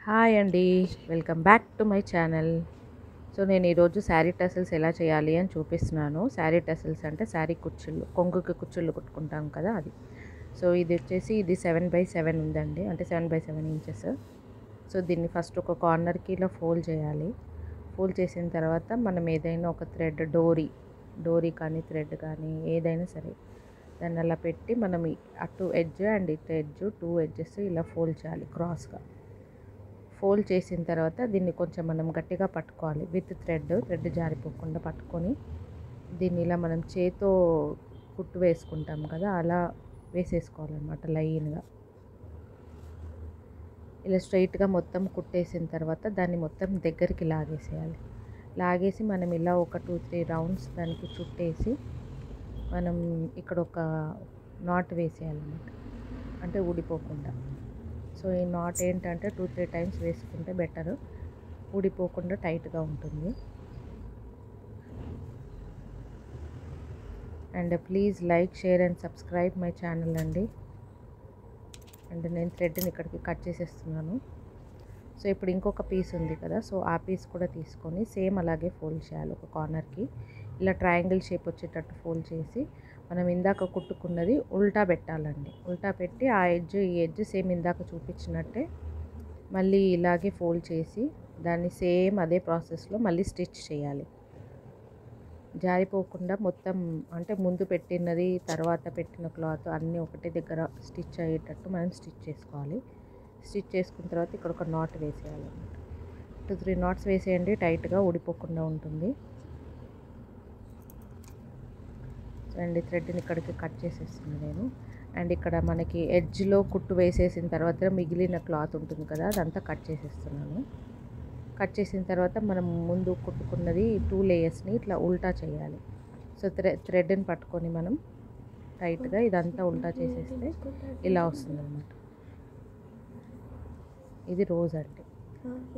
Hi అండి. Welcome back to my channel. So, నేను ఈరోజు శారీ టసల్స్ ఎలా చేయాలి అని చూపిస్తున్నాను. శారీ టసల్స్ అంటే శారీ కుచ్చుళ్ళు, కొంగుకి కుచ్చుళ్ళు కుట్టుకుంటాం కదా అది. సో, ఇది 7/7 ఉందండి. అంటే 7/7 ఇంచెస్. సో, దీన్ని ఫస్ట్ ఒక కార్నర్‌కి ఇలా ఫోల్డ్ చేయాలి. ఫోల్డ్ చేసిన తర్వాత మనం ఏదైనా ఒక థ్రెడ్ డోరీ కానీ, థ్రెడ్ కానీ ఏదైనా సరే దాన్ని అలా పెట్టి మనం అటు ఎడ్జ్ అండ్ ఇటు ఎడ్జ్ 2 ఎడ్జెస్ ఇలా ఫోల్డ్ చేయాలి క్రాస్‌గా. ఫోల్డ్ చేసిన తర్వాత దీన్ని కొంచెం మనం గట్టిగా పట్టుకోవాలి విత్ థ్రెడ్ జారిపోకుండా పట్టుకొని దీన్ని ఇలా మనం చేతో కుట్టు వేసుకుంటాం కదా, అలా వేసేసుకోవాలన్నమాట లైన్గా. ఇలా స్ట్రైట్గా మొత్తం కుట్టేసిన తర్వాత దాన్ని మొత్తం దగ్గరికి లాగేసి మనం ఇలా ఒక 2-3 రౌండ్స్ దానికి చుట్టేసి మనం ఇక్కడ ఒక నాట్ వేసేయాలన్నమాట, అంటే ఊడిపోకుండా. సో, ఈ నాట్ ఏంటంటే 2-3 టైమ్స్ వేసుకుంటే బెటర్, ఊడిపోకుండా టైట్గా ఉంటుంది. And please like, share and subscribe my channel అండి. అండ్ నేను థ్రెడ్ని ఇక్కడికి కట్ చేసేస్తున్నాను. సో, ఇప్పుడు ఇంకొక పీస్ ఉంది కదా, సో ఆ పీస్ కూడా తీసుకొని సేమ్ అలాగే ఫోల్డ్ చేయాలి. ఒక కార్నర్కి ఇలా ట్రయాంగిల్ షేప్ వచ్చేటట్టు ఫోల్డ్ చేసి మనం ఇందాక కుట్టుకున్నది ఉల్టా పెట్టాలండి. ఉల్టా పెట్టి ఆ ఎడ్జ్ ఈ ఎడ్జ్ సేమ్ ఇందాక చూపించినట్టే మళ్ళీ ఇలాగే ఫోల్డ్ చేసి దాన్ని సేమ్ అదే ప్రాసెస్లో మళ్ళీ స్టిచ్ చేయాలి. జారిపోకుండా మొత్తం, అంటే ముందు పెట్టినది తర్వాత పెట్టిన క్లాత్ అన్నీ ఒకటే దగ్గర స్టిచ్ అయ్యేటట్టు మనం స్టిచ్ చేసుకోవాలి. స్టిచ్ చేసుకున్న తర్వాత ఇక్కడ ఒక నాట్ వేసేయాలన్నమాట. 2-3 నాట్స్ వేసేయండి, టైట్గా ఊడిపోకుండా ఉంటుంది. అండ్ థ్రెడ్ని ఇక్కడికి కట్ చేసేస్తున్నాను నేను. అండ్ ఇక్కడ మనకి ఎడ్జ్లో కుట్టు వేసేసిన తర్వాత మిగిలిన క్లాత్ ఉంటుంది కదా, అదంతా కట్ చేసేస్తున్నాను. కట్ చేసిన తర్వాత మనం ముందు కుట్టుకున్నది 2 లేయర్స్ని ఇట్లా ఉల్టా చేయాలి. సో, థ్రెడ్ని పట్టుకొని మనం టైట్గా ఇదంతా ఉల్టా చేసేస్తే ఇలా వస్తుందన్నమాట. ఇది రోజ్ అంటే.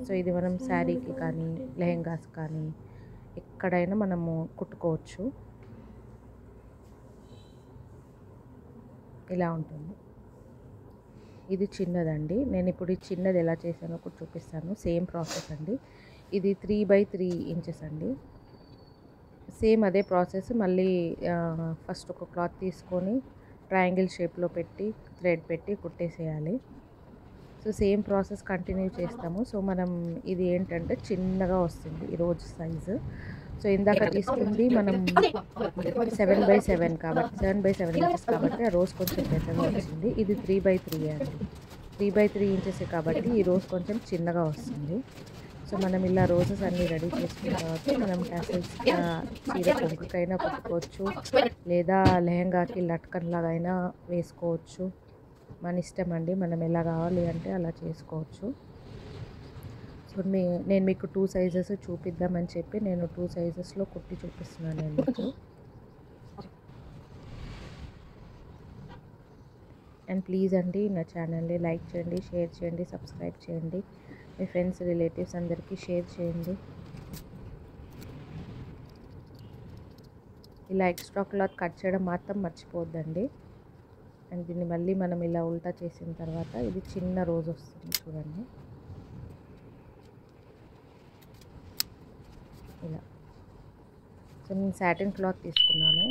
సో, ఇది మనం శారీకి కానీ లెహెంగాస్ కానీ ఎక్కడైనా మనము కుట్టుకోవచ్చు. ఇలా ఉంటుంది. ఇది చిన్నదండి. నేను ఇప్పుడు ఈ చిన్నది ఎలా చేశానో కూడా చూపిస్తాను. సేమ్ ప్రాసెస్ అండి. ఇది 3/3 ఇంచెస్ అండి. సేమ్ అదే ప్రాసెస్ మళ్ళీ ఫస్ట్ ఒక క్లాత్ తీసుకొని ట్రయాంగిల్ షేప్లో పెట్టి థ్రెడ్ పెట్టి కుట్టేసేయాలి. సో, సేమ్ ప్రాసెస్ కంటిన్యూ చేస్తాము. సో, మనం ఇది ఏంటంటే చిన్నగా వస్తుంది ఈ రోజు సైజు. సో, ఇందాక తీసుకుంది మనం 7/7 కాబట్టి 7/7 ఇంచెస్ కాబట్టి ఆ రోజ్ కొంచెం పెద్దగా వచ్చింది. ఇది 3/3 అండి. 3/3 ఇంచెస్ కాబట్టి ఈ రోజ్ కొంచెం చిన్నగా వస్తుంది. సో, మనం ఇలా రోజెస్ అన్నీ రెడీ చేసుకున్న తర్వాత మనం టసల్స్ చీర కొంగుకైనా కుట్టుకోవచ్చు, లేదా లెహంగాకి లట్కన్ లాగా అయినా వేసుకోవచ్చు. మన ఇష్టం అండి, మనం ఎలా కావాలి అంటే అలా చేసుకోవచ్చు. సో, నేను మీకు 2 సైజెస్ చూపిద్దామని చెప్పి నేను 2 సైజెస్లో కుట్టి చూపిస్తున్నాను నేను మీకు. అండ్ ప్లీజ్ అండి నా ఛానల్ని లైక్ చేయండి, షేర్ చేయండి, సబ్స్క్రైబ్ చేయండి. మీ ఫ్రెండ్స్, రిలేటివ్స్ అందరికీ షేర్ చేయండి. ఇలా ఎక్స్ట్రా క్లాత్ కట్ చేయడం మాత్రం మర్చిపోవద్దండి. అండ్ దీన్ని మళ్ళీ మనం ఇలా ఉల్టా చేసిన తర్వాత ఇది చిన్న రోజ్ వస్తుంది చూడండి, ఇలా. సో, నేను సాటిన్ క్లాత్ తీసుకున్నాను.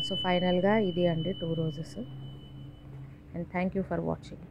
సో, ఫైనల్గా ఇది అండి 2 roses. And thank you for watching.